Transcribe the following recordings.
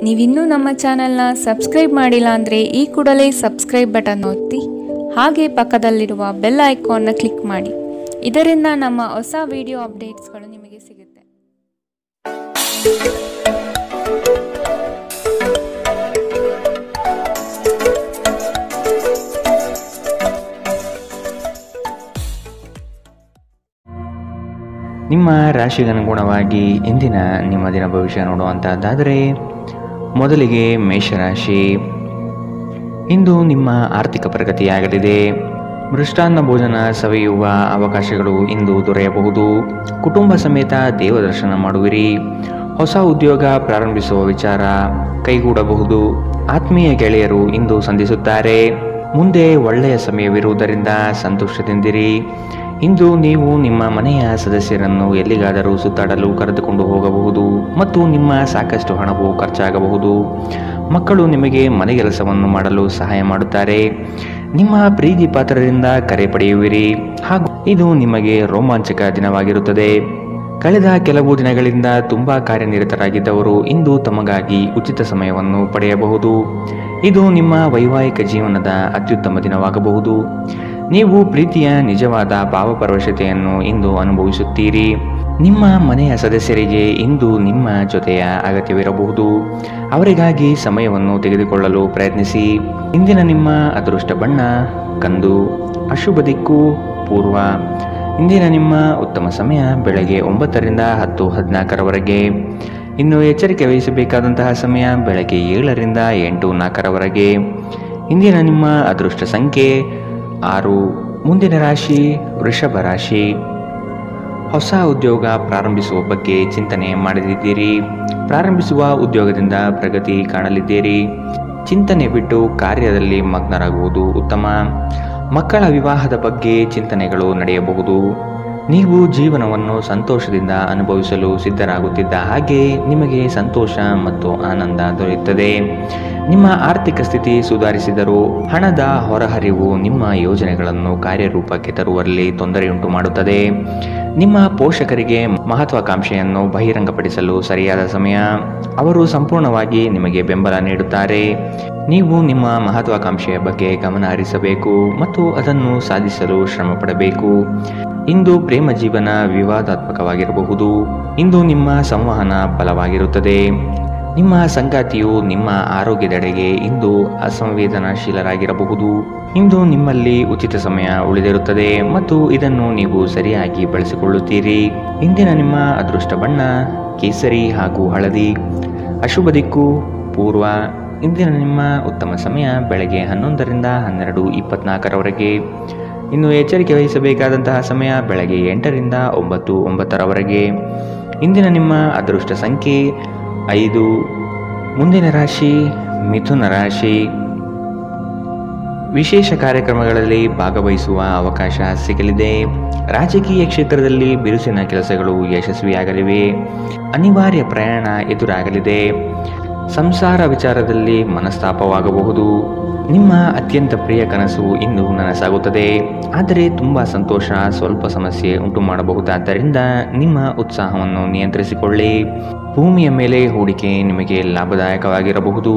ನೀವಿನ್ನೂ ನಮ್ಮ ಚಾನೆಲ್ನ ಸಬ್ಸ್ಕ್ರೈಬ್ ಮಾಡಿಲ್ಲ ಅಂದರೆ ಈ ಕೂಡಲೇ ಸಬ್ಸ್ಕ್ರೈಬ್ ಬಟನ್ ಒತ್ತಿ ಹಾಗೆ ಪಕ್ಕದಲ್ಲಿರುವ ಬೆಲ್ ಐಕಾನ್ನ ಕ್ಲಿಕ್ ಮಾಡಿ. ಇದರಿಂದ ನಮ್ಮ ಹೊಸ ವಿಡಿಯೋ ಅಪ್ಡೇಟ್ಸ್ಗಳು ನಿಮಗೆ ಸಿಗುತ್ತೆ. ನಿಮ್ಮ ರಾಶಿಗನುಗುಣವಾಗಿ ಇಂದಿನ ನಿಮ್ಮ ದಿನ ಭವಿಷ್ಯ ನೋಡುವಂಥದ್ದಾದರೆ ಮೊದಲಿಗೆ ಮೇಷರಾಶಿ. ಇಂದು ನಿಮ್ಮ ಆರ್ಥಿಕ ಪ್ರಗತಿಯಾಗಲಿದೆ. ಮೃಷ್ಟಾನ್ನ ಭೋಜನ ಸವಿಯುವ ಅವಕಾಶಗಳು ಇಂದು ದೊರೆಯಬಹುದು. ಕುಟುಂಬ ಸಮೇತ ದೇವದರ್ಶನ ಮಾಡುವಿರಿ. ಹೊಸ ಉದ್ಯೋಗ ಪ್ರಾರಂಭಿಸುವ ವಿಚಾರ ಕೈಗೂಡಬಹುದು. ಆತ್ಮೀಯ ಗೆಳೆಯರು ಇಂದು ಸಂಧಿಸುತ್ತಾರೆ. ಮುಂದೆ ಒಳ್ಳೆಯ ಸಮಯವಿರುವುದರಿಂದ ಸಂತೋಷದಿಂದಿರಿ. ಇಂದು ನೀವು ನಿಮ್ಮ ಮನೆಯ ಸದಸ್ಯರನ್ನು ಎಲ್ಲಿಗಾದರೂ ಸುತ್ತಾಡಲು ಕರೆದುಕೊಂಡು ಹೋಗಬಹುದು ಮತ್ತು ನಿಮ್ಮ ಸಾಕಷ್ಟು ಹಣವು ಖರ್ಚಾಗಬಹುದು. ಮಕ್ಕಳು ನಿಮಗೆ ಮನೆಗೆಲಸವನ್ನು ಮಾಡಲು ಸಹಾಯ ಮಾಡುತ್ತಾರೆ. ನಿಮ್ಮ ಪ್ರೀತಿ ಪಾತ್ರರಿಂದ ಕರೆ ಪಡೆಯುವಿರಿ ಹಾಗೂ ಇದು ನಿಮಗೆ ರೋಮಾಂಚಕ ದಿನವಾಗಿರುತ್ತದೆ. ಕಳೆದ ಕೆಲವು ದಿನಗಳಿಂದ ತುಂಬಾ ಕಾರ್ಯನಿರತರಾಗಿದ್ದವರು ಇಂದು ತಮಗಾಗಿ ಉಚಿತ ಸಮಯವನ್ನು ಪಡೆಯಬಹುದು. ಇದು ನಿಮ್ಮ ವೈವಾಹಿಕ ಜೀವನದ ಅತ್ಯುತ್ತಮ ದಿನವಾಗಬಹುದು. ನೀವು ಪ್ರೀತಿಯ ನಿಜವಾದ ಭಾವಪರವಶತೆಯನ್ನು ಇಂದು ಅನುಭವಿಸುತ್ತೀರಿ. ನಿಮ್ಮ ಮನೆಯ ಸದಸ್ಯರಿಗೆ ಇಂದು ನಿಮ್ಮ ಜೊತೆಯ ಅಗತ್ಯವಿರಬಹುದು. ಅವರಿಗಾಗಿ ಸಮಯವನ್ನು ತೆಗೆದುಕೊಳ್ಳಲು ಪ್ರಯತ್ನಿಸಿ. ಇಂದಿನ ನಿಮ್ಮ ಅದೃಷ್ಟ ಬಣ್ಣ ಕಂದು. ಅಶುಭ ದಿಕ್ಕು ಪೂರ್ವ. ಇಂದಿನ ನಿಮ್ಮ ಉತ್ತಮ ಸಮಯ ಬೆಳಗ್ಗೆ 9ರಿಂದ 10:14ರವರೆಗೆ. ಇನ್ನು ಎಚ್ಚರಿಕೆ ವಹಿಸಬೇಕಾದಂತಹ ಸಮಯ ಬೆಳಗ್ಗೆ 7ರಿಂದ 8:04ರವರೆಗೆ. ಇಂದಿನ ನಿಮ್ಮ ಅದೃಷ್ಟ ಸಂಖ್ಯೆ 6. ಮುಂದಿನ ರಾಶಿ ವೃಷಭ ರಾಶಿ. ಹೊಸ ಉದ್ಯೋಗ ಪ್ರಾರಂಭಿಸುವ ಬಗ್ಗೆ ಚಿಂತನೆ ಮಾಡಲಿದ್ದೀರಿ. ಪ್ರಾರಂಭಿಸುವ ಉದ್ಯೋಗದಿಂದ ಪ್ರಗತಿ ಕಾಣಲಿದ್ದೀರಿ. ಚಿಂತನೆ ಬಿಟ್ಟು ಕಾರ್ಯದಲ್ಲಿ ಮಗ್ನರಾಗುವುದು ಉತ್ತಮ. ಮಕ್ಕಳ ವಿವಾಹದ ಬಗ್ಗೆ ಚಿಂತನೆಗಳು ನಡೆಯಬಹುದು. ನೀವು ಜೀವನವನ್ನು ಸಂತೋಷದಿಂದ ಅನುಭವಿಸಲು ಸಿದ್ಧರಾಗುತ್ತಿದ್ದ ಹಾಗೆ ನಿಮಗೆ ಸಂತೋಷ ಮತ್ತು ಆನಂದ ದೊರೆಯುತ್ತದೆ. ನಿಮ್ಮ ಆರ್ಥಿಕ ಸ್ಥಿತಿ ಸುಧಾರಿಸಿದರೂ ಹಣದ ಹೊರಹರಿವು ನಿಮ್ಮ ಯೋಜನೆಗಳನ್ನು ಕಾರ್ಯರೂಪಕ್ಕೆ ತರುವಲ್ಲಿ ತೊಂದರೆಯುಂಟು ಮಾಡುತ್ತದೆ. ನಿಮ್ಮ ಪೋಷಕರಿಗೆ ಮಹತ್ವಾಕಾಂಕ್ಷೆಯನ್ನು ಬಹಿರಂಗಪಡಿಸಲು ಸರಿಯಾದ ಸಮಯ. ಅವರು ಸಂಪೂರ್ಣವಾಗಿ ನಿಮಗೆ ಬೆಂಬಲ ನೀಡುತ್ತಾರೆ. ನೀವು ನಿಮ್ಮ ಮಹತ್ವಾಕಾಂಕ್ಷೆಯ ಬಗ್ಗೆ ಗಮನ ಹರಿಸಬೇಕು ಮತ್ತು ಅದನ್ನು ಸಾಧಿಸಲು ಶ್ರಮ ಪಡಬೇಕು. ಇಂದು ಪ್ರೇಮ ಜೀವನ ವಿವಾದಾತ್ಮಕವಾಗಿರಬಹುದು. ಇಂದು ನಿಮ್ಮ ಸಂವಹನ ಬಲವಾಗಿರುತ್ತದೆ. ನಿಮ್ಮ ಸಂಗಾತಿಯು ನಿಮ್ಮ ಆರೋಗ್ಯದೆಡೆಗೆ ಇಂದು ಅಸಂವೇದನಾಶೀಲರಾಗಿರಬಹುದು. ಇಂದು ನಿಮ್ಮಲ್ಲಿ ಉಚಿತ ಸಮಯ ಉಳಿದಿರುತ್ತದೆ ಮತ್ತು ಇದನ್ನು ನೀವು ಸರಿಯಾಗಿ ಬಳಸಿಕೊಳ್ಳುತ್ತೀರಿ. ಇಂದಿನ ನಿಮ್ಮ ಅದೃಷ್ಟ ಬಣ್ಣ ಕೇಸರಿ ಹಾಗೂ ಹಳದಿ. ಅಶುಭ ದಿಕ್ಕು ಪೂರ್ವ. ಇಂದಿನ ನಿಮ್ಮ ಉತ್ತಮ ಸಮಯ ಬೆಳಗ್ಗೆ 11ರಿಂದ 12:24ರವರೆಗೆ. ಇನ್ನು ಎಚ್ಚರಿಕೆ ವಹಿಸಬೇಕಾದಂತಹ ಸಮಯ ಬೆಳಗ್ಗೆ 8ರಿಂದ 9:09ರವರೆಗೆ. ಇಂದಿನ ನಿಮ್ಮ ಅದೃಷ್ಟ ಸಂಖ್ಯೆ 5. ಮುಂದಿನ ರಾಶಿ ಮಿಥುನ ರಾಶಿ. ವಿಶೇಷ ಕಾರ್ಯಕ್ರಮಗಳಲ್ಲಿ ಭಾಗವಹಿಸುವ ಅವಕಾಶ ಸಿಗಲಿದೆ. ರಾಜಕೀಯ ಕ್ಷೇತ್ರದಲ್ಲಿ ಬಿರುಸಿನ ಕೆಲಸಗಳು ಯಶಸ್ವಿಯಾಗಲಿವೆ. ಅನಿವಾರ್ಯ ಪ್ರಯಾಣ ಎದುರಾಗಲಿದೆ. ಸಂಸಾರ ವಿಚಾರದಲ್ಲಿ ಮನಸ್ತಾಪವಾಗಬಹುದು. ನಿಮ್ಮ ಅತ್ಯಂತ ಪ್ರಿಯ ಕನಸು ಇಂದು ನನಸಾಗುತ್ತದೆ. ಆದರೆ ತುಂಬ ಸಂತೋಷ ಸ್ವಲ್ಪ ಸಮಸ್ಯೆ ಉಂಟು ಮಾಡಬಹುದಾದ್ದರಿಂದ ನಿಮ್ಮ ಉತ್ಸಾಹವನ್ನು ನಿಯಂತ್ರಿಸಿಕೊಳ್ಳಿ. ಭೂಮಿಯ ಮೇಲೆ ಹೂಡಿಕೆ ನಿಮಗೆ ಲಾಭದಾಯಕವಾಗಿರಬಹುದು.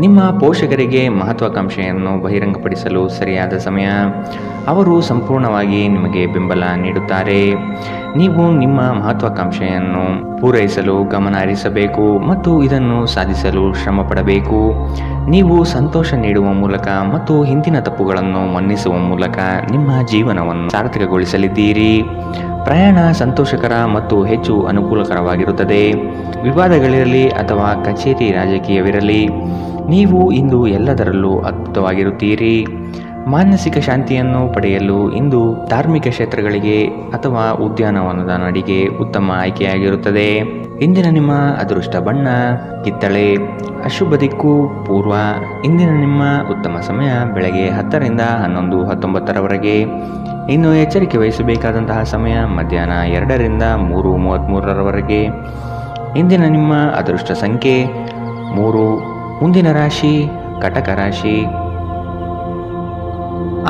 ನಿಮ್ಮ ಪೋಷಕರಿಗೆ ಮಹತ್ವಾಕಾಂಕ್ಷೆಯನ್ನು ಬಹಿರಂಗಪಡಿಸಲು ಸರಿಯಾದ ಸಮಯ. ಅವರು ಸಂಪೂರ್ಣವಾಗಿ ನಿಮಗೆ ಬೆಂಬಲ ನೀಡುತ್ತಾರೆ. ನೀವು ನಿಮ್ಮ ಮಹತ್ವಾಕಾಂಕ್ಷೆಯನ್ನು ಪೂರೈಸಲು ಗಮನ ಹರಿಸಬೇಕು ಮತ್ತು ಇದನ್ನು ಸಾಧಿಸಲು ಶ್ರಮ ಪಡಬೇಕು. ನೀವು ಸಂತೋಷ ನೀಡುವ ಮೂಲಕ ಮತ್ತು ಹಿಂದಿನ ತಪ್ಪುಗಳನ್ನು ಮನ್ನಿಸುವ ಮೂಲಕ ನಿಮ್ಮ ಜೀವನವನ್ನು ಸಾರ್ಥಕಗೊಳಿಸಲಿದ್ದೀರಿ. ಪ್ರಯಾಣ ಸಂತೋಷಕರ ಮತ್ತು ಹೆಚ್ಚು ಅನುಕೂಲಕರವಾಗಿರುತ್ತದೆ. ವಿವಾದಗಳಿರಲಿ ಅಥವಾ ಕಚೇರಿ ರಾಜಕೀಯವಿರಲಿ, ನೀವು ಇಂದು ಎಲ್ಲದರಲ್ಲೂ ಅದ್ಭುತವಾಗಿರುತ್ತೀರಿ. ಮಾನಸಿಕ ಶಾಂತಿಯನ್ನು ಪಡೆಯಲು ಇಂದು ಧಾರ್ಮಿಕ ಕ್ಷೇತ್ರಗಳಿಗೆ ಅಥವಾ ಉದ್ಯಾನವನದ ನಡಿಗೆ ಉತ್ತಮ ಆಯ್ಕೆಯಾಗಿರುತ್ತದೆ. ಇಂದಿನ ನಿಮ್ಮ ಅದೃಷ್ಟ ಬಣ್ಣ ಕಿತ್ತಳೆ. ಅಶುಭ ದಿಕ್ಕು ಪೂರ್ವ. ಇಂದಿನ ನಿಮ್ಮ ಉತ್ತಮ ಸಮಯ ಬೆಳಗ್ಗೆ 10ರಿಂದ 11:19ರವರೆಗೆ. ಇನ್ನು ಎಚ್ಚರಿಕೆ ವಹಿಸಬೇಕಾದಂತಹ ಸಮಯ ಮಧ್ಯಾಹ್ನ 2ರಿಂದ 3:33ರವರೆಗೆ. ಇಂದಿನ ನಿಮ್ಮ ಅದೃಷ್ಟ ಸಂಖ್ಯೆ 3. ಮುಂದಿನ ರಾಶಿ ಕಟಕ ರಾಶಿ.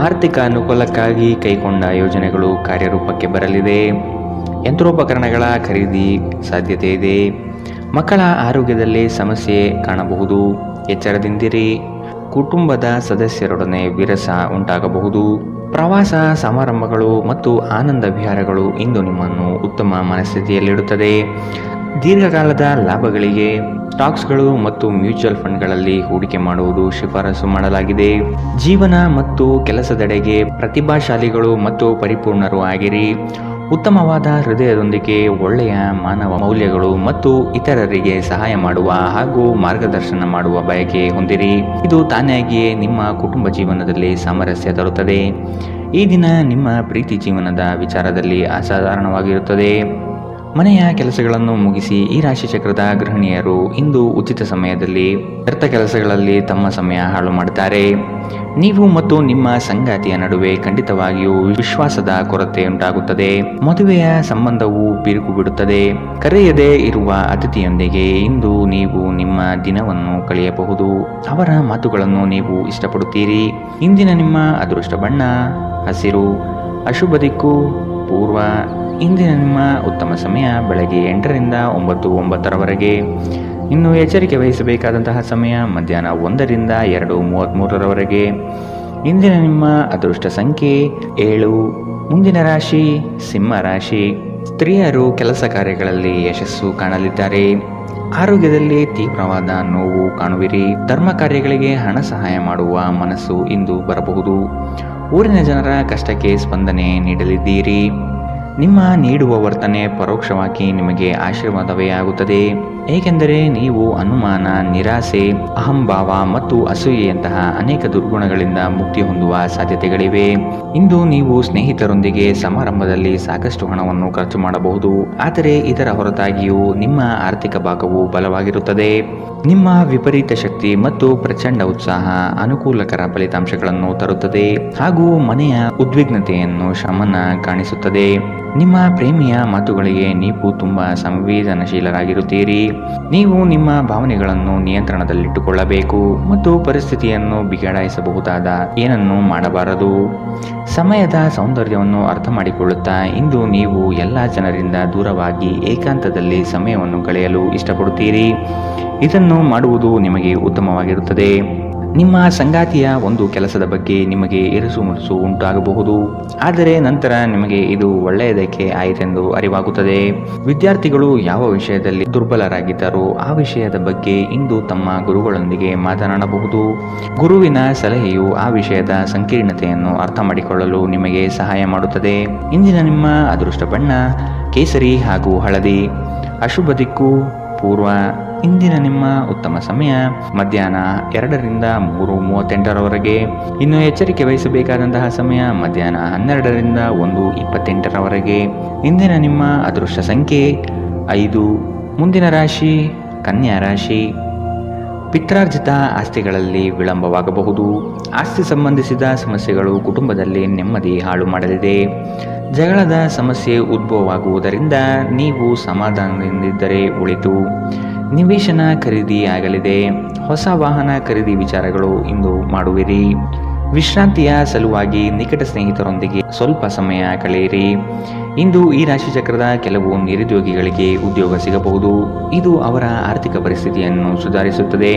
ಆರ್ಥಿಕ ಅನುಕೂಲಕ್ಕಾಗಿ ಕೈಗೊಂಡ ಯೋಜನೆಗಳು ಕಾರ್ಯರೂಪಕ್ಕೆ ಬರಲಿದೆ. ಯಂತ್ರೋಪಕರಣಗಳ ಖರೀದಿ ಸಾಧ್ಯತೆ ಇದೆ. ಮಕ್ಕಳ ಆರೋಗ್ಯದಲ್ಲಿ ಸಮಸ್ಯೆ ಕಾಣಬಹುದು, ಎಚ್ಚರದಿಂದಿರಿ. ಕುಟುಂಬದ ಸದಸ್ಯರೊಡನೆ ವಿರಸ ಉಂಟಾಗಬಹುದು. ಪ್ರವಾಸ ಸಮಾರಂಭಗಳು ಮತ್ತು ಆನಂದ ವಿಹಾರಗಳು ಇಂದು ನಿಮ್ಮನ್ನು ಉತ್ತಮ ಮನಸ್ಥಿತಿಯಲ್ಲಿಡುತ್ತದೆ. ದೀರ್ಘಕಾಲದ ಲಾಭಗಳಿಗೆ ಸ್ಟಾಕ್ಸ್ಗಳು ಮತ್ತು ಮ್ಯೂಚುವಲ್ ಫಂಡ್ಗಳಲ್ಲಿ ಹೂಡಿಕೆ ಮಾಡುವುದು ಶಿಫಾರಸು ಮಾಡಲಾಗಿದೆ. ಜೀವನ ಮತ್ತು ಕೆಲಸದೆಡೆಗೆ ಪ್ರತಿಭಾಶಾಲಿಗಳು ಮತ್ತು ಪರಿಪೂರ್ಣರು ಆಗಿರಿ. ಉತ್ತಮವಾದ ಹೃದಯದೊಂದಿಗೆ ಒಳ್ಳೆಯ ಮಾನವ ಮೌಲ್ಯಗಳು ಮತ್ತು ಇತರರಿಗೆ ಸಹಾಯ ಮಾಡುವ ಹಾಗೂ ಮಾರ್ಗದರ್ಶನ ಮಾಡುವ ಬಯಕೆ ಹೊಂದಿರಿ. ಇದು ತಾನಾಗಿಯೇ ನಿಮ್ಮ ಕುಟುಂಬ ಜೀವನದಲ್ಲಿ ಸಾಮರಸ್ಯ ತರುತ್ತದೆ. ಈ ದಿನ ನಿಮ್ಮ ಪ್ರೀತಿ ಜೀವನದ ವಿಚಾರದಲ್ಲಿ ಅಸಾಧಾರಣವಾಗಿರುತ್ತದೆ. ಮನೆಯ ಕೆಲಸಗಳನ್ನು ಮುಗಿಸಿ ಈ ರಾಶಿ ಚಕ್ರದ ಗೃಹಿಣಿಯರು ಇಂದು ಉಚಿತ ಸಮಯದಲ್ಲಿ ವ್ಯರ್ಥ ಕೆಲಸಗಳಲ್ಲಿ ತಮ್ಮ ಸಮಯ ಹಾಳು ಮಾಡುತ್ತಾರೆ. ನೀವು ಮತ್ತು ನಿಮ್ಮ ಸಂಗಾತಿಯ ನಡುವೆ ಖಂಡಿತವಾಗಿಯೂ ವಿಶ್ವಾಸದ ಕೊರತೆ ಉಂಟಾಗುತ್ತದೆ. ಮದುವೆಯ ಸಂಬಂಧವು ಬಿರುಕು ಬಿಡುತ್ತದೆ. ಕರೆಯದೇ ಇರುವ ಅತಿಥಿಯೊಂದಿಗೆ ಇಂದು ನೀವು ನಿಮ್ಮ ದಿನವನ್ನು ಕಳೆಯಬಹುದು. ಅವರ ಮಾತುಗಳನ್ನು ನೀವು ಇಷ್ಟಪಡುತ್ತೀರಿ. ಇಂದಿನ ನಿಮ್ಮ ಅದೃಷ್ಟ ಬಣ್ಣ ಹಸಿರು. ಅಶುಭ ದಿಕ್ಕು ಪೂರ್ವ. ಇಂದಿನ ನಿಮ್ಮ ಉತ್ತಮ ಸಮಯ ಬೆಳಗ್ಗೆ 8 ರಿಂದ 9:09 ಇನ್ನು ಎಚ್ಚರಿಕೆ ವಹಿಸಬೇಕಾದಂತಹ ಸಮಯ ಮಧ್ಯಾಹ್ನ 1 ರಿಂದ 2:33 ಇಂದಿನ ನಿಮ್ಮ ಅದೃಷ್ಟ ಸಂಖ್ಯೆ 7. ಮುಂದಿನ ರಾಶಿ ಸಿಂಹ ರಾಶಿ. ಸ್ತ್ರೀಯರು ಕೆಲಸ ಕಾರ್ಯಗಳಲ್ಲಿ ಯಶಸ್ಸು ಕಾಣಲಿದ್ದಾರೆ. ಆರೋಗ್ಯದಲ್ಲಿ ತೀವ್ರವಾದ ನೋವು ಕಾಣುವಿರಿ. ಧರ್ಮ ಕಾರ್ಯಗಳಿಗೆ ಹಣ ಸಹಾಯ ಮಾಡುವ ಮನಸ್ಸು ಇಂದು ಬರಬಹುದು. ಊರಿನ ಜನರ ಕಷ್ಟಕ್ಕೆ ಸ್ಪಂದನೆ ನೀಡಲಿದ್ದೀರಿ. ನಿಮ್ಮ ನೀಡುವ ವರ್ತನೆ ಪರೋಕ್ಷವಾಗಿ ನಿಮಗೆ ಆಶೀರ್ವಾದವೇ ಆಗುತ್ತದೆ, ಏಕೆಂದರೆ ನೀವು ಅನುಮಾನ, ನಿರಾಸೆ, ಅಹಂಭಾವ ಮತ್ತು ಅಸೂಯೆಯಂತಹ ಅನೇಕ ದುರ್ಗುಣಗಳಿಂದ ಮುಕ್ತಿ ಹೊಂದುವ ಸಾಧ್ಯತೆಗಳಿವೆ. ಇಂದು ನೀವು ಸ್ನೇಹಿತರೊಂದಿಗೆ ಸಮಾರಂಭದಲ್ಲಿ ಸಾಕಷ್ಟು ಹಣವನ್ನು ಖರ್ಚು ಮಾಡಬಹುದು, ಆದರೆ ಇದರ ಹೊರತಾಗಿಯೂ ನಿಮ್ಮ ಆರ್ಥಿಕ ಭಾಗವು ಬಲವಾಗಿರುತ್ತದೆ. ನಿಮ್ಮ ವಿಪರೀತ ಶಕ್ತಿ ಮತ್ತು ಪ್ರಚಂಡ ಉತ್ಸಾಹ ಅನುಕೂಲಕರ ಫಲಿತಾಂಶಗಳನ್ನು ತರುತ್ತದೆ ಹಾಗೂ ಮನೆಯ ಉದ್ವಿಗ್ನತೆಯನ್ನು ಶಮನ ಕಾಣಿಸುತ್ತದೆ. ನಿಮ್ಮ ಪ್ರೇಮಿಯ ಮಾತುಗಳಿಗೆ ನೀವು ತುಂಬಾ ಸಂವೇದನಶೀಲರಾಗಿರುತ್ತೀರಿ. ನೀವು ನಿಮ್ಮ ಭಾವನೆಗಳನ್ನು ನಿಯಂತ್ರಣದಲ್ಲಿಟ್ಟುಕೊಳ್ಳಬೇಕು ಮತ್ತು ಪರಿಸ್ಥಿತಿಯನ್ನು ಬಿಗಡಾಯಿಸಬಹುದಾದ ಏನನ್ನೂ ಮಾಡಬಾರದು. ಸಮಯದ ಸೌಂದರ್ಯವನ್ನು ಅರ್ಥ ಮಾಡಿಕೊಳ್ಳುತ್ತಾ ಇಂದು ನೀವು ಎಲ್ಲ ಜನರಿಂದ ದೂರವಾಗಿ ಏಕಾಂತದಲ್ಲಿ ಸಮಯವನ್ನು ಕಳೆಯಲು ಇಷ್ಟಪಡುತ್ತೀರಿ. ಇದನ್ನು ಮಾಡುವುದು ನಿಮಗೆ ಉತ್ತಮವಾಗಿರುತ್ತದೆ. ನಿಮ್ಮ ಸಂಗಾತಿಯ ಒಂದು ಕೆಲಸದ ಬಗ್ಗೆ ನಿಮಗೆ ಇರುಸು ಮುರುಸು ಉಂಟಾಗಬಹುದು, ಆದರೆ ನಂತರ ನಿಮಗೆ ಇದು ಒಳ್ಳೆಯದಕ್ಕೆ ಆಯಿತೆಂದು ಅರಿವಾಗುತ್ತದೆ. ವಿದ್ಯಾರ್ಥಿಗಳು ಯಾವ ವಿಷಯದಲ್ಲಿ ದುರ್ಬಲರಾಗಿದ್ದಾರೋ ಆ ವಿಷಯದ ಬಗ್ಗೆ ಇಂದು ತಮ್ಮ ಗುರುಗಳೊಂದಿಗೆ ಮಾತನಾಡಬಹುದು. ಗುರುವಿನ ಸಲಹೆಯು ಆ ವಿಷಯದ ಸಂಕೀರ್ಣತೆಯನ್ನು ಅರ್ಥ ಮಾಡಿಕೊಳ್ಳಲು ನಿಮಗೆ ಸಹಾಯ ಮಾಡುತ್ತದೆ. ಇಂದಿನ ನಿಮ್ಮ ಅದೃಷ್ಟ ಬಣ್ಣ ಕೇಸರಿ ಹಾಗೂ ಹಳದಿ. ಅಶುಭ ದಿಕ್ಕು ಪೂರ್ವ. ಇಂದಿನ ನಿಮ್ಮ ಉತ್ತಮ ಸಮಯ ಮಧ್ಯಾಹ್ನ 2 ರಿಂದ 3:38 ಇನ್ನು ಎಚ್ಚರಿಕೆ ವಹಿಸಬೇಕಾದಂತಹ ಸಮಯ ಮಧ್ಯಾಹ್ನ 12 ರಿಂದ 1:28 ಇಂದಿನ ನಿಮ್ಮ ಅದೃಷ್ಟ ಸಂಖ್ಯೆ 5. ಮುಂದಿನ ರಾಶಿ ಕನ್ಯಾ ರಾಶಿ. ಪಿತ್ರಾರ್ಜಿತ ಆಸ್ತಿಗಳಲ್ಲಿ ವಿಳಂಬವಾಗಬಹುದು. ಆಸ್ತಿ ಸಂಬಂಧಿಸಿದ ಸಮಸ್ಯೆಗಳು ಕುಟುಂಬದಲ್ಲಿ ನೆಮ್ಮದಿ ಹಾಳು ಮಾಡಲಿದೆ. ಜಗಳದ ಸಮಸ್ಯೆ ಉದ್ಭವವಾಗುವುದರಿಂದ ನೀವು ಸಮಾಧಾನದಿಂದಿದ್ದರೆ ಒಳಿತು. ನಿವೇಶನ ಖರೀದಿ ಆಗಲಿದೆ. ಹೊಸ ವಾಹನ ಖರೀದಿ ವಿಚಾರಗಳು ಇಂದು ಮಾಡುವಿರಿ. ವಿಶ್ರಾಂತಿಯ ಸಲುವಾಗಿ ನಿಕಟ ಸ್ನೇಹಿತರೊಂದಿಗೆ ಸ್ವಲ್ಪ ಸಮಯ ಕಳೆಯಿರಿ. ಇಂದು ಈ ರಾಶಿ ಚಕ್ರದ ಕೆಲವು ನಿರುದ್ಯೋಗಿಗಳಿಗೆ ಉದ್ಯೋಗ ಸಿಗಬಹುದು. ಇದು ಅವರ ಆರ್ಥಿಕ ಪರಿಸ್ಥಿತಿಯನ್ನು ಸುಧಾರಿಸುತ್ತದೆ.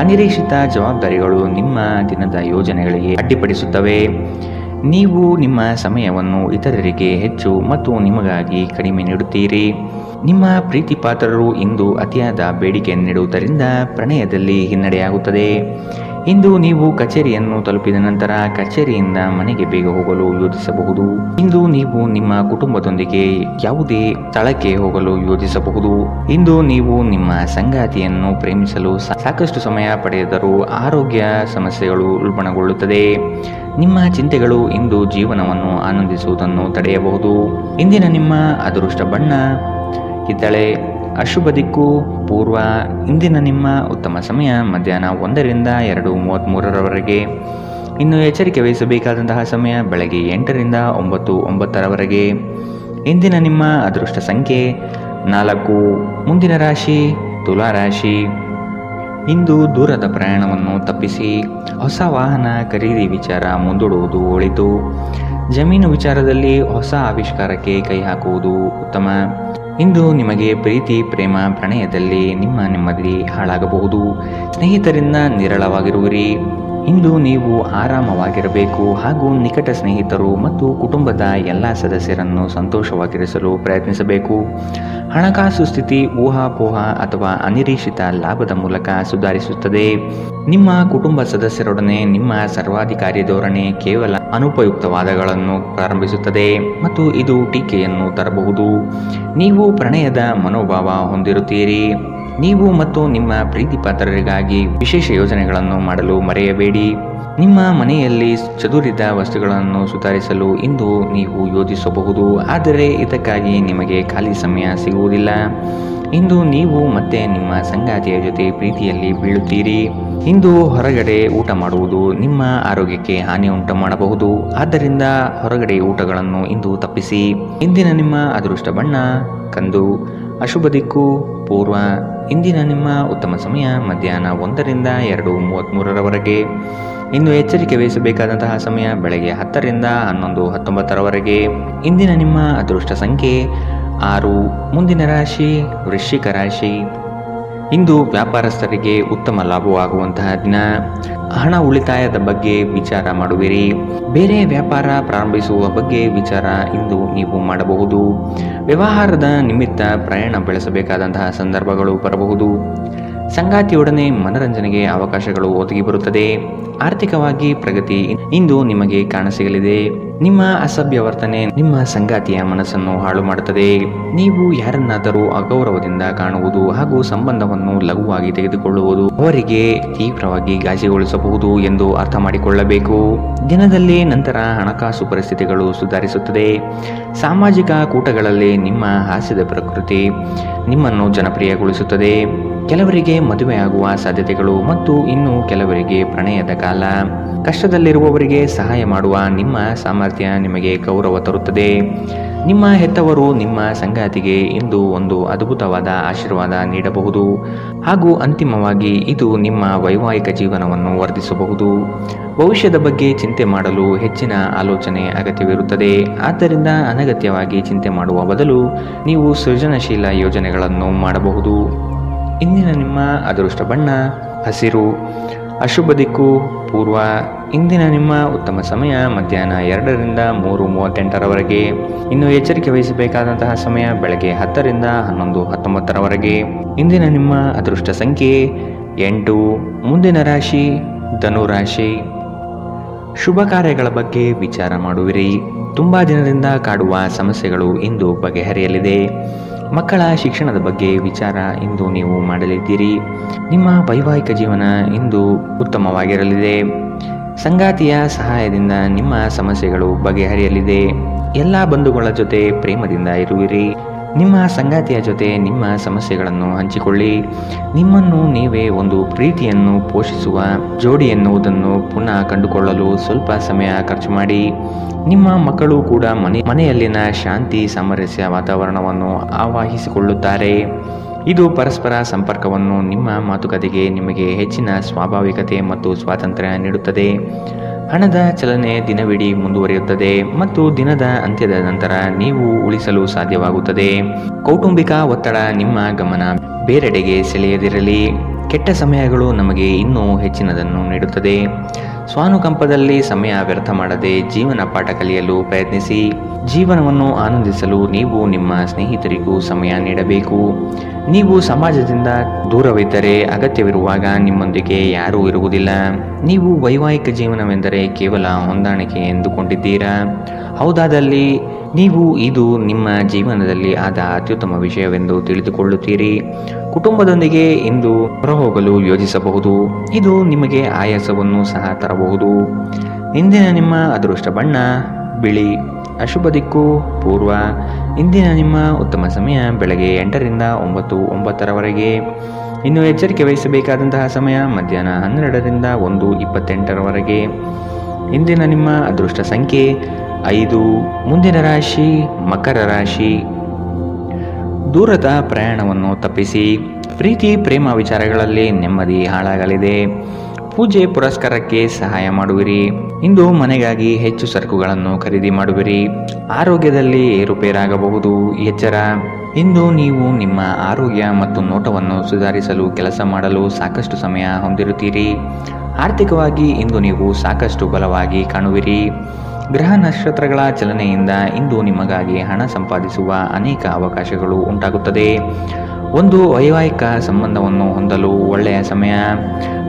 ಅನಿರೀಕ್ಷಿತ ಜವಾಬ್ದಾರಿಗಳು ನಿಮ್ಮ ದಿನದ ಯೋಜನೆಗಳಿಗೆ ಅಡ್ಡಿಪಡಿಸುತ್ತವೆ. ನೀವು ನಿಮ್ಮ ಸಮಯವನ್ನು ಇತರರಿಗೆ ಹೆಚ್ಚು ಮತ್ತು ನಿಮಗಾಗಿ ಕಡಿಮೆ ನೀಡುತ್ತೀರಿ. ನಿಮ್ಮ ಪ್ರೀತಿ ಪಾತ್ರರು ಇಂದು ಅತಿಯಾದ ಬೇಡಿಕೆ ನೀಡುವುದರಿಂದ ಪ್ರಣಯದಲ್ಲಿ ಹಿನ್ನಡೆಯಾಗುತ್ತದೆ. ಇಂದು ನೀವು ಕಚೇರಿಯನ್ನು ತಲುಪಿದ ನಂತರ ಕಚೇರಿಯಿಂದ ಮನೆಗೆ ಬೇಗ ಹೋಗಲು ಯೋಜಿಸಬಹುದು. ಇಂದು ನೀವು ನಿಮ್ಮ ಕುಟುಂಬದೊಂದಿಗೆ ಯಾವುದೇ ಸ್ಥಳಕ್ಕೆ ಹೋಗಲು ಯೋಜಿಸಬಹುದು. ಇಂದು ನೀವು ನಿಮ್ಮ ಸಂಗಾತಿಯನ್ನು ಪ್ರೇಮಿಸಲು ಸಾಕಷ್ಟು ಸಮಯ ಪಡೆದರೂ ಆರೋಗ್ಯ ಸಮಸ್ಯೆಗಳು ಉಲ್ಬಣಗೊಳ್ಳುತ್ತದೆ. ನಿಮ್ಮ ಚಿಂತೆಗಳು ಇಂದು ಜೀವನವನ್ನು ಆನಂದಿಸುವುದನ್ನು ತಡೆಯಬಹುದು. ಇಂದಿನ ನಿಮ್ಮ ಅದೃಷ್ಟ ಬಣ್ಣ ಕಿತ್ತಳೆ. ಅಶುಭ ದಿಕ್ಕು ಪೂರ್ವ. ಇಂದಿನ ನಿಮ್ಮ ಉತ್ತಮ ಸಮಯ ಮಧ್ಯಾಹ್ನ 1 ರಿಂದ 2:33 ಇನ್ನು ಎಚ್ಚರಿಕೆ ವಹಿಸಬೇಕಾದಂತಹ ಸಮಯ ಬೆಳಗ್ಗೆ 8 ರಿಂದ 9:09 ಇಂದಿನ ನಿಮ್ಮ ಅದೃಷ್ಟ ಸಂಖ್ಯೆ 4. ಮುಂದಿನ ರಾಶಿ ತುಲಾ ರಾಶಿ. ಇಂದು ದೂರದ ಪ್ರಯಾಣವನ್ನು ತಪ್ಪಿಸಿ. ಹೊಸ ವಾಹನ ಖರೀದಿ ವಿಚಾರ ಮುಂದೂಡುವುದು ಒಳಿತು. ಜಮೀನು ವಿಚಾರದಲ್ಲಿ ಹೊಸ ಆವಿಷ್ಕಾರಕ್ಕೆ ಕೈ ಹಾಕುವುದು ಉತ್ತಮ. ಇಂದು ನಿಮಗೆ ಪ್ರೀತಿ ಪ್ರೇಮ ಪ್ರಣಯದಲ್ಲಿ ನಿಮ್ಮ ನೆಮ್ಮದಿ ಹಾಳಾಗಬಹುದು. ಸ್ನೇಹಿತರಿಂದ ನಿರಳವಾಗಿರುವಿರಿ. ಇಂದು ನೀವು ಆರಾಮವಾಗಿರಬೇಕು ಹಾಗೂ ನಿಕಟ ಸ್ನೇಹಿತರು ಮತ್ತು ಕುಟುಂಬದ ಎಲ್ಲ ಸದಸ್ಯರನ್ನು ಸಂತೋಷವಾಗಿರಿಸಲು ಪ್ರಯತ್ನಿಸಬೇಕು. ಹಣಕಾಸು ಸ್ಥಿತಿ ಊಹಾಪೋಹ ಅಥವಾ ಅನಿರೀಕ್ಷಿತ ಲಾಭದ ಮೂಲಕ ಸುಧಾರಿಸುತ್ತದೆ. ನಿಮ್ಮ ಕುಟುಂಬ ಸದಸ್ಯರೊಡನೆ ನಿಮ್ಮ ಸರ್ವಾಧಿಕಾರಿ ಧೋರಣೆ ಕೇವಲ ಅನುಪಯುಕ್ತವಾದಗಳನ್ನು ಪ್ರಾರಂಭಿಸುತ್ತದೆ ಮತ್ತು ಇದು ಟೀಕೆಯನ್ನು ತರಬಹುದು. ನೀವು ಪ್ರಣಯದ ಮನೋಭಾವ ಹೊಂದಿರುತ್ತೀರಿ. ನೀವು ಮತ್ತು ನಿಮ್ಮ ಪ್ರೀತಿಪಾತ್ರರಿಗಾಗಿ ವಿಶೇಷ ಯೋಜನೆಗಳನ್ನು ಮಾಡಲು ಮರೆಯಬೇಡಿ. ನಿಮ್ಮ ಮನೆಯಲ್ಲಿ ಚದುರಿದ ವಸ್ತುಗಳನ್ನು ಸುಧಾರಿಸಲು ಇಂದು ನೀವು ಯೋಜಿಸಬಹುದು, ಆದರೆ ಇದಕ್ಕಾಗಿ ನಿಮಗೆ ಖಾಲಿ ಸಮಯ ಸಿಗುವುದಿಲ್ಲ. ಇಂದು ನೀವು ಮತ್ತೆ ನಿಮ್ಮ ಸಂಗಾತಿಯ ಜೊತೆ ಪ್ರೀತಿಯಲ್ಲಿ ಬೀಳುತ್ತೀರಿ. ಇಂದು ಹೊರಗಡೆ ಊಟ ಮಾಡುವುದು ನಿಮ್ಮ ಆರೋಗ್ಯಕ್ಕೆ ಹಾನಿ ಉಂಟು ಮಾಡಬಹುದು, ಆದ್ದರಿಂದ ಹೊರಗಡೆ ಊಟಗಳನ್ನು ಇಂದು ತಪ್ಪಿಸಿ. ಇಂದಿನ ನಿಮ್ಮ ಅದೃಷ್ಟ ಬಣ್ಣ ಕಂದು. ಅಶುಭ ದಿಕ್ಕು ಪೂರ್ವ. ಇಂದಿನ ನಿಮ್ಮ ಉತ್ತಮ ಸಮಯ ಮಧ್ಯಾಹ್ನ 1ರಿಂದ 2:33ರವರೆಗೆ. ಇನ್ನು ಎಚ್ಚರಿಕೆ ವಹಿಸಬೇಕಾದಂತಹ ಸಮಯ ಬೆಳಗ್ಗೆ 10ರಿಂದ 11:19ರವರೆಗೆ. ಇಂದಿನ ನಿಮ್ಮ ಅದೃಷ್ಟ ಸಂಖ್ಯೆ 6. ಮುಂದಿನ ರಾಶಿ ವೃಶ್ಚಿಕ ರಾಶಿ. ಇಂದು ವ್ಯಾಪಾರಸ್ಥರಿಗೆ ಉತ್ತಮ ಲಾಭವಾಗುವಂತಹ ದಿನ. ಹಣ ಉಳಿತಾಯದ ಬಗ್ಗೆ ವಿಚಾರ ಮಾಡುವಿರಿ. ಬೇರೆ ವ್ಯಾಪಾರ ಪ್ರಾರಂಭಿಸುವ ಬಗ್ಗೆ ವಿಚಾರ ಇಂದು ನೀವು ಮಾಡಬಹುದು. ವ್ಯವಹಾರದ ನಿಮಿತ್ತ ಪ್ರಯಾಣ ಬೆಳೆಸಬೇಕಾದಂತಹ ಸಂದರ್ಭಗಳು ಬರಬಹುದು. ಸಂಗಾತಿಯೊಡನೆ ಮನರಂಜನೆಗೆ ಅವಕಾಶಗಳು ಒದಗಿ ಬರುತ್ತದೆ. ಆರ್ಥಿಕವಾಗಿ ಪ್ರಗತಿ ಇಂದು ನಿಮಗೆ ಕಾಣಸಿಗಲಿದೆ. ನಿಮ್ಮ ಅಸಭ್ಯ ವರ್ತನೆ ನಿಮ್ಮ ಸಂಗಾತಿಯ ಮನಸ್ಸನ್ನು ಹಾಳು ಮಾಡುತ್ತದೆ. ನೀವು ಯಾರನ್ನಾದರೂ ಅಗೌರವದಿಂದ ಕಾಣುವುದು ಹಾಗೂ ಸಂಬಂಧವನ್ನು ಲಘುವಾಗಿ ತೆಗೆದುಕೊಳ್ಳುವುದು ಅವರಿಗೆ ತೀವ್ರವಾಗಿ ಗಾಯಗೊಳಿಸಬಹುದು ಎಂದು ಅರ್ಥ ಮಾಡಿಕೊಳ್ಳಬೇಕು. ದಿನದಲ್ಲಿ ನಂತರ ಹಣಕಾಸು ಪರಿಸ್ಥಿತಿಗಳು ಸುಧಾರಿಸುತ್ತದೆ. ಸಾಮಾಜಿಕ ಕೂಟಗಳಲ್ಲಿ ನಿಮ್ಮ ಹಾಸ್ಯದ ಪ್ರಕೃತಿ ನಿಮ್ಮನ್ನು ಜನಪ್ರಿಯಗೊಳಿಸುತ್ತದೆ. ಕೆಲವರಿಗೆ ಮದುವೆಯಾಗುವ ಸಾಧ್ಯತೆಗಳು ಮತ್ತು ಇನ್ನು ಕೆಲವರಿಗೆ ಪ್ರಣಯದ ಕಾಲ. ಕಷ್ಟದಲ್ಲಿರುವವರಿಗೆ ಸಹಾಯ ಮಾಡುವ ನಿಮ್ಮ ಸಾಮರ್ಥ್ಯ ನಿಮಗೆ ಗೌರವ ತರುತ್ತದೆ. ನಿಮ್ಮ ಹೆತ್ತವರು ನಿಮ್ಮ ಸಂಗಾತಿಗೆ ಇಂದು ಒಂದು ಅದ್ಭುತವಾದ ಆಶೀರ್ವಾದ ನೀಡಬಹುದು ಹಾಗೂ ಅಂತಿಮವಾಗಿ ಇದು ನಿಮ್ಮ ವೈವಾಹಿಕ ಜೀವನವನ್ನು ವರ್ಧಿಸಬಹುದು. ಭವಿಷ್ಯದ ಬಗ್ಗೆ ಚಿಂತೆ ಮಾಡಲು ಹೆಚ್ಚಿನ ಆಲೋಚನೆ ಅಗತ್ಯವಿರುತ್ತದೆ. ಆದ್ದರಿಂದ ಅನಗತ್ಯವಾಗಿ ಚಿಂತೆ ಮಾಡುವ ಬದಲು ನೀವು ಸೃಜನಶೀಲ ಯೋಜನೆಗಳನ್ನು ಮಾಡಬಹುದು. ಇಂದಿನ ನಿಮ್ಮ ಅದೃಷ್ಟ ಬಣ್ಣ ಹಸಿರು. ಅಶುಭ ದಿಕ್ಕು ಪೂರ್ವ. ಇಂದಿನ ನಿಮ್ಮ ಉತ್ತಮ ಸಮಯ ಮಧ್ಯಾಹ್ನ 2ರಿಂದ 3:38ರವರೆಗೆ. ಇನ್ನು ಎಚ್ಚರಿಕೆ ವಹಿಸಬೇಕಾದಂತಹ ಸಮಯ ಬೆಳಗ್ಗೆ 10ರಿಂದ 11:19ರವರೆಗೆ. ಇಂದಿನ ನಿಮ್ಮ ಅದೃಷ್ಟ ಸಂಖ್ಯೆ 8. ಮುಂದಿನ ರಾಶಿ ಧನುರಾಶಿ. ಶುಭ ಕಾರ್ಯಗಳ ಬಗ್ಗೆ ವಿಚಾರ ಮಾಡುವಿರಿ. ತುಂಬಾ ದಿನದಿಂದ ಕಾಡುವ ಸಮಸ್ಯೆಗಳು ಇಂದು ಬಗೆಹರಿಯಲಿದೆ. ಮಕ್ಕಳ ಶಿಕ್ಷಣದ ಬಗ್ಗೆ ವಿಚಾರ ಇಂದು ನೀವು ಮಾಡಲಿದ್ದೀರಿ. ನಿಮ್ಮ ವೈವಾಹಿಕ ಜೀವನ ಇಂದು ಉತ್ತಮವಾಗಿರಲಿದೆ. ಸಂಗಾತಿಯ ಸಹಾಯದಿಂದ ನಿಮ್ಮ ಸಮಸ್ಯೆಗಳು ಬಗೆಹರಿಯಲಿದೆ. ಎಲ್ಲ ಬಂಧುಗಳ ಜೊತೆ ಪ್ರೇಮದಿಂದ ಇರುವಿರಿ. ನಿಮ್ಮ ಸಂಗಾತಿಯ ಜೊತೆ ನಿಮ್ಮ ಸಮಸ್ಯೆಗಳನ್ನು ಹಂಚಿಕೊಳ್ಳಿ. ನಿಮ್ಮನ್ನು ನೀವೇ ಒಂದು ಪ್ರೀತಿಯನ್ನು ಪೋಷಿಸುವ ಜೋಡಿ ಎನ್ನುವುದನ್ನು ಪುನಃ ಕಂಡುಕೊಳ್ಳಲು ಸ್ವಲ್ಪ ಸಮಯ ಖರ್ಚು ಮಾಡಿ. ನಿಮ್ಮ ಮಕ್ಕಳು ಕೂಡ ಮನೆಯಲ್ಲಿನ ಶಾಂತಿ ಸಾಮರಸ್ಯ ವಾತಾವರಣವನ್ನು ಆವಾಹಿಸಿಕೊಳ್ಳುತ್ತಾರೆ. ಇದು ಪರಸ್ಪರ ಸಂಪರ್ಕವನ್ನು ನಿಮ್ಮ ಮಾತುಕತೆಗೆ ನಿಮಗೆ ಹೆಚ್ಚಿನ ಸ್ವಾಭಾವಿಕತೆ ಮತ್ತು ಸ್ವಾತಂತ್ರ್ಯ ನೀಡುತ್ತದೆ. ಹಣದ ಚಲನೆ ದಿನವಿಡೀ ಮುಂದುವರಿಯುತ್ತದೆ ಮತ್ತು ದಿನದ ಅಂತ್ಯದ ನಂತರ ನೀವು ಉಳಿಸಲು ಸಾಧ್ಯವಾಗುತ್ತದೆ. ಕೌಟುಂಬಿಕ ಒತ್ತಡ ನಿಮ್ಮ ಗಮನ ಬೇರೆಡೆಗೆ ಸೆಳೆಯದಿರಲಿ. ಕೆಟ್ಟ ಸಮಯಗಳು ನಮಗೆ ಇನ್ನೂ ಹೆಚ್ಚಿನದನ್ನು ನೀಡುತ್ತದೆ. ಸ್ವಾನುಕಂಪದಲ್ಲಿ ಸಮಯ ವ್ಯರ್ಥ ಮಾಡದೆ ಜೀವನ ಪಾಠ ಕಲಿಯಲು ಪ್ರಯತ್ನಿಸಿ. ಜೀವನವನ್ನು ಆನಂದಿಸಲು ನೀವು ನಿಮ್ಮ ಸ್ನೇಹಿತರಿಗೂ ಸಮಯ ನೀಡಬೇಕು. ನೀವು ಸಮಾಜದಿಂದ ದೂರವಿದ್ದರೆ ಅಗತ್ಯವಿರುವಾಗ ನಿಮ್ಮೊಂದಿಗೆ ಯಾರೂ ಇರುವುದಿಲ್ಲ. ನೀವು ವೈವಾಹಿಕ ಜೀವನವೆಂದರೆ ಕೇವಲ ಹೊಂದಾಣಿಕೆ ಎಂದುಕೊಂಡಿದ್ದೀರಾ? ಹೌದಾದಲ್ಲಿ ನೀವು ಇದು ನಿಮ್ಮ ಜೀವನದಲ್ಲಿ ಆದ ಅತ್ಯುತ್ತಮ ವಿಷಯವೆಂದು ತಿಳಿದುಕೊಳ್ಳುತ್ತೀರಿ. ಕುಟುಂಬದೊಂದಿಗೆ ಇಂದು ಹೊರಹೋಗಲು ಯೋಜಿಸಬಹುದು. ಇದು ನಿಮಗೆ ಆಯಾಸವನ್ನು ಸಹ ತರಬಹುದು. ಇಂದಿನ ನಿಮ್ಮ ಅದೃಷ್ಟ ಬಣ್ಣ ಬಿಳಿ. ಅಶುಭ ದಿಕ್ಕು ಪೂರ್ವ. ಇಂದಿನ ನಿಮ್ಮ ಉತ್ತಮ ಸಮಯ ಬೆಳಗ್ಗೆ 8ರಿಂದ 9:09ರವರೆಗೆ. ಇನ್ನು ಎಚ್ಚರಿಕೆ ವಹಿಸಬೇಕಾದಂತಹ ಸಮಯ ಮಧ್ಯಾಹ್ನ 12ರಿಂದ 1:28ರವರೆಗೆ. ಇಂದಿನ ನಿಮ್ಮ ಅದೃಷ್ಟ ಸಂಖ್ಯೆ 5. ಮುಂದಿನ ರಾಶಿ ಮಕರ ರಾಶಿ. ದೂರದ ಪ್ರಯಾಣವನ್ನು ತಪ್ಪಿಸಿ. ಪ್ರೀತಿ ಪ್ರೇಮ ವಿಚಾರಗಳಲ್ಲಿ ನೆಮ್ಮದಿ ಹಾಳಾಗಲಿದೆ. ಪೂಜೆ ಪುರಸ್ಕಾರಕ್ಕೆ ಸಹಾಯ ಮಾಡುವಿರಿ. ಇಂದು ಮನೆಗಾಗಿ ಹೆಚ್ಚು ಸರಕುಗಳನ್ನು ಖರೀದಿ ಮಾಡುವಿರಿ. ಆರೋಗ್ಯದಲ್ಲಿ ಏರುಪೇರಾಗಬಹುದು, ಎಚ್ಚರ. ಇಂದು ನೀವು ನಿಮ್ಮ ಆರೋಗ್ಯ ಮತ್ತು ನೋಟವನ್ನು ಸುಧಾರಿಸಲು ಕೆಲಸ ಮಾಡಲು ಸಾಕಷ್ಟು ಸಮಯ ಹೊಂದಿರುತ್ತೀರಿ. ಆರ್ಥಿಕವಾಗಿ ಇಂದು ನೀವು ಸಾಕಷ್ಟು ಬಲವಾಗಿ ಕಾಣುವಿರಿ. ಗ್ರಹ ನಕ್ಷತ್ರಗಳ ಚಲನೆಯಿಂದ ಇಂದು ನಿಮಗಾಗಿ ಹಣ ಸಂಪಾದಿಸುವ ಅನೇಕ ಅವಕಾಶಗಳು ಉಂಟಾಗುತ್ತದೆ. ಒಂದು ವೈವಾಹಿಕ ಸಂಬಂಧವನ್ನು ಹೊಂದಲು ಒಳ್ಳೆಯ ಸಮಯ.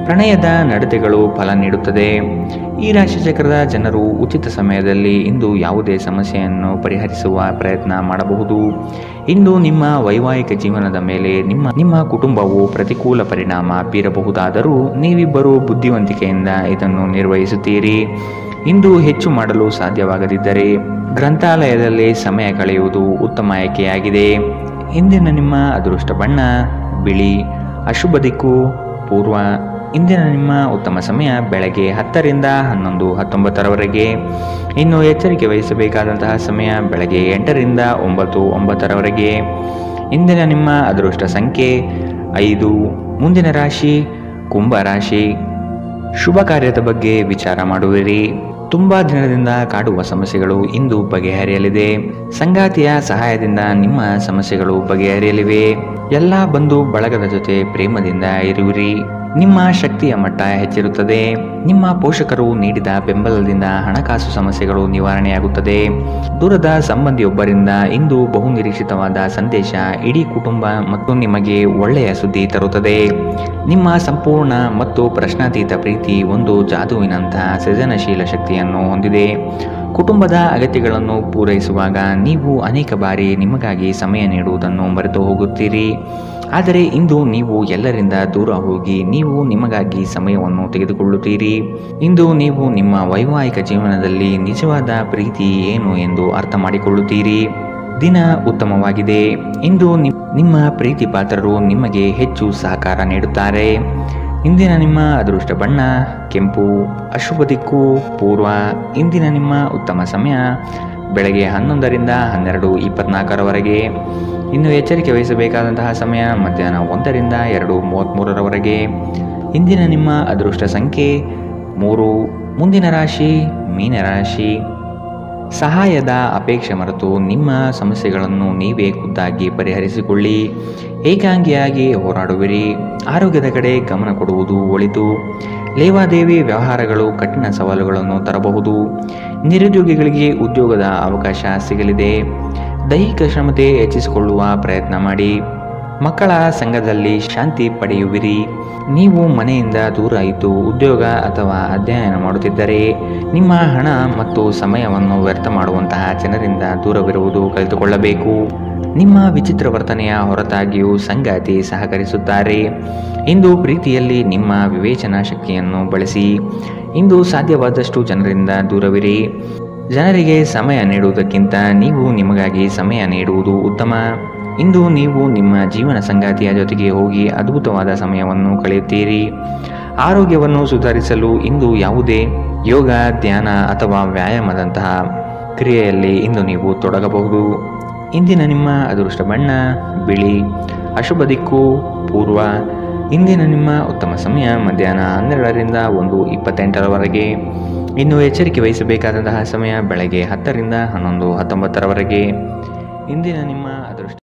ಪ್ರಣಯದ ನಡತೆಗಳು ಫಲ ನೀಡುತ್ತದೆ. ಈ ರಾಶಿಚಕ್ರದ ಜನರು ಉಚಿತ ಸಮಯದಲ್ಲಿ ಇಂದು ಯಾವುದೇ ಸಮಸ್ಯೆಯನ್ನು ಪರಿಹರಿಸುವ ಪ್ರಯತ್ನ ಮಾಡಬಹುದು. ಇಂದು ನಿಮ್ಮ ವೈವಾಹಿಕ ಜೀವನದ ಮೇಲೆ ನಿಮ್ಮ ಕುಟುಂಬವು ಪ್ರತಿಕೂಲ ಪರಿಣಾಮ ಬೀರಬಹುದಾದರೂ ನೀವಿಬ್ಬರು ಬುದ್ಧಿವಂತಿಕೆಯಿಂದ ಇದನ್ನು ನಿರ್ವಹಿಸುತ್ತೀರಿ. ಇಂದು ಹೆಚ್ಚು ಮಾಡಲು ಸಾಧ್ಯವಾಗದಿದ್ದರೆ ಗ್ರಂಥಾಲಯದಲ್ಲಿ ಸಮಯ ಕಳೆಯುವುದು ಉತ್ತಮ ಆಯ್ಕೆಯಾಗಿದೆ. ಇಂದಿನ ನಿಮ್ಮ ಅದೃಷ್ಟ ಬಣ್ಣ ಬಿಳಿ. ಅಶುಭ ದಿಕ್ಕು ಪೂರ್ವ. ಇಂದಿನ ನಿಮ್ಮ ಉತ್ತಮ ಸಮಯ ಬೆಳಗ್ಗೆ 10 ರಿಂದ 11, 19ರವರೆಗೆ. ಇನ್ನು ಎಚ್ಚರಿಕೆ ವಹಿಸಬೇಕಾದಂತಹ ಸಮಯ ಬೆಳಗ್ಗೆ 8 ರಿಂದ 9, 9ರವರೆಗೆ. ಇಂದಿನ ನಿಮ್ಮ ಅದೃಷ್ಟ ಸಂಖ್ಯೆ 5. ಮುಂದಿನ ರಾಶಿ ಕುಂಭ ರಾಶಿ. ಶುಭ ಕಾರ್ಯದ ಬಗ್ಗೆ ವಿಚಾರ ಮಾಡುವಿರಿ. ತುಂಬಾ ದಿನದಿಂದ ಕಾಡುವ ಸಮಸ್ಯೆಗಳು ಇಂದು ಬಗೆಹರಿಯಲಿದೆ. ಸಂಗಾತಿಯ ಸಹಾಯದಿಂದ ನಿಮ್ಮ ಸಮಸ್ಯೆಗಳು ಬಗೆಹರಿಯಲಿವೆ. ಎಲ್ಲ ಬಂಧು ಬಳಗದ ಜೊತೆ ಪ್ರೇಮದಿಂದ ಇರುವಿರಿ. ನಿಮ್ಮ ಶಕ್ತಿಯ ಮಟ್ಟ ಹೆಚ್ಚಿರುತ್ತದೆ. ನಿಮ್ಮ ಪೋಷಕರು ನೀಡಿದ ಬೆಂಬಲದಿಂದ ಹಣಕಾಸು ಸಮಸ್ಯೆಗಳು ನಿವಾರಣೆಯಾಗುತ್ತದೆ. ದೂರದ ಸಂಬಂಧಿಯೊಬ್ಬರಿಂದ ಇಂದು ಬಹುನಿರೀಕ್ಷಿತವಾದ ಸಂದೇಶ ಇಡೀ ಕುಟುಂಬ ಮತ್ತು ನಿಮಗೆ ಒಳ್ಳೆಯ ಸುದ್ದಿ ತರುತ್ತದೆ. ನಿಮ್ಮ ಸಂಪೂರ್ಣ ಮತ್ತು ಪ್ರಶ್ನಾತೀತ ಪ್ರೀತಿ ಒಂದು ಜಾದುವಿನಂತಹ ಸೃಜನಶೀಲ ಶಕ್ತಿಯನ್ನು ಹೊಂದಿದೆ. ಕುಟುಂಬದ ಅಗತ್ಯಗಳನ್ನು ಪೂರೈಸುವಾಗ ನೀವು ಅನೇಕ ಬಾರಿ ನಿಮಗಾಗಿ ಸಮಯ ನೀಡುವುದನ್ನು ಮರೆತು ಹೋಗುತ್ತೀರಿ. ಆದರೆ ಇಂದು ನೀವು ಎಲ್ಲರಿಂದ ದೂರ ಹೋಗಿ ನೀವು ನಿಮಗಾಗಿ ಸಮಯವನ್ನು ತೆಗೆದುಕೊಳ್ಳುತ್ತೀರಿ. ಇಂದು ನೀವು ನಿಮ್ಮ ವೈವಾಹಿಕ ಜೀವನದಲ್ಲಿ ನಿಜವಾದ ಪ್ರೀತಿ ಏನು ಎಂದು ಅರ್ಥ ಮಾಡಿಕೊಳ್ಳುತ್ತೀರಿ. ದಿನ ಉತ್ತಮವಾಗಿದೆ. ಇಂದು ನಿಮ್ಮ ಪ್ರೀತಿ ಪಾತ್ರರು ನಿಮಗೆ ಹೆಚ್ಚು ಸಹಕಾರ ನೀಡುತ್ತಾರೆ. ಇಂದಿನ ನಿಮ್ಮ ಅದೃಷ್ಟ ಬಣ್ಣ ಕೆಂಪು. ಅಶುಭ ದಿಕ್ಕು ಪೂರ್ವ. ಇಂದಿನ ನಿಮ್ಮ ಉತ್ತಮ ಸಮಯ ಬೆಳಗ್ಗೆ 11 ರಿಂದ 12, 24ರವರೆಗೆ. ಇನ್ನು ಎಚ್ಚರಿಕೆ ವಹಿಸಬೇಕಾದಂತಹ ಸಮಯ ಮಧ್ಯಾಹ್ನ 1 ರಿಂದ 2:33ರವರೆಗೆ. ಇಂದಿನ ನಿಮ್ಮ ಅದೃಷ್ಟ ಸಂಖ್ಯೆ 3. ಮುಂದಿನ ರಾಶಿ ಮೀನರಾಶಿ. ಸಹಾಯದ ಅಪೇಕ್ಷೆ ಮರೆತು ನಿಮ್ಮ ಸಮಸ್ಯೆಗಳನ್ನು ನೀವೇ ಖುದ್ದಾಗಿ ಪರಿಹರಿಸಿಕೊಳ್ಳಿ. ಏಕಾಂಗಿಯಾಗಿ ಹೋರಾಡುವಿರಿ. ಆರೋಗ್ಯದ ಕಡೆ ಗಮನ ಕೊಡುವುದು ಒಳಿತು. ಲೇವಾದೇವಿ ವ್ಯವಹಾರಗಳು ಕಠಿಣ ಸವಾಲುಗಳನ್ನು ತರಬಹುದು. ನಿರುದ್ಯೋಗಿಗಳಿಗೆ ಉದ್ಯೋಗದ ಅವಕಾಶ ಸಿಗಲಿದೆ. ದೈಹಿಕ ಶ್ರಮತೆ ಹೆಚ್ಚಿಸಿಕೊಳ್ಳುವ ಪ್ರಯತ್ನ ಮಾಡಿ. ಮಕ್ಕಳ ಸಂಘದಲ್ಲಿ ಶಾಂತಿ ಪಡೆಯುವಿರಿ. ನೀವು ಮನೆಯಿಂದ ದೂರ ಇದ್ದು ಉದ್ಯೋಗ ಅಥವಾ ಅಧ್ಯಯನ ಮಾಡುತ್ತಿದ್ದರೆ ನಿಮ್ಮ ಹಣ ಮತ್ತು ಸಮಯವನ್ನು ವ್ಯರ್ಥ ಮಾಡುವಂತಹ ಜನರಿಂದ ದೂರವಿರುವುದು ಕಲಿತುಕೊಳ್ಳಬೇಕು. ನಿಮ್ಮ ವಿಚಿತ್ರ ವರ್ತನೆಯ ಹೊರತಾಗಿಯೂ ಸಂಗಾತಿ ಸಹಕರಿಸುತ್ತಾರೆ. ಇಂದು ಪ್ರೀತಿಯಲ್ಲಿ ನಿಮ್ಮ ವಿವೇಚನಾ ಶಕ್ತಿಯನ್ನು ಬಳಸಿ. ಇಂದು ಸಾಧ್ಯವಾದಷ್ಟು ಜನರಿಂದ ದೂರವಿರಿ. ಜನರಿಗೆ ಸಮಯ ನೀಡುವುದಕ್ಕಿಂತ ನೀವು ನಿಮಗಾಗಿ ಸಮಯ ನೀಡುವುದು ಉತ್ತಮ. ಇಂದು ನೀವು ನಿಮ್ಮ ಜೀವನ ಸಂಗಾತಿಯ ಜೊತೆಗೆ ಹೋಗಿ ಅದ್ಭುತವಾದ ಸಮಯವನ್ನು ಕಳೆಯುತ್ತೀರಿ. ಆರೋಗ್ಯವನ್ನು ಸುಧಾರಿಸಲು ಇಂದು ಯಾವುದೇ ಯೋಗ, ಧ್ಯಾನ ಅಥವಾ ವ್ಯಾಯಾಮದಂತಹ ಕ್ರಿಯೆಯಲ್ಲಿ ಇಂದು ನೀವು ತೊಡಗಬಹುದು. ಇಂದಿನ ನಿಮ್ಮ ಅದೃಷ್ಟ ಬಣ್ಣ ಬಿಳಿ. ಅಶುಭ ದಿಕ್ಕು ಪೂರ್ವ. ಇಂದಿನ ನಿಮ್ಮ ಉತ್ತಮ ಸಮಯ ಮಧ್ಯಾಹ್ನ 12 ರಿಂದ 1:28ರವರೆಗೆ. ಇನ್ನು ಎಚ್ಚರಿಕೆ ವಹಿಸಬೇಕಾದಂತಹ ಸಮಯ ಬೆಳಗ್ಗೆ 10 ರಿಂದ 11, 19ರವರೆಗೆ. ಇಂದಿನ ನಿಮ್ಮ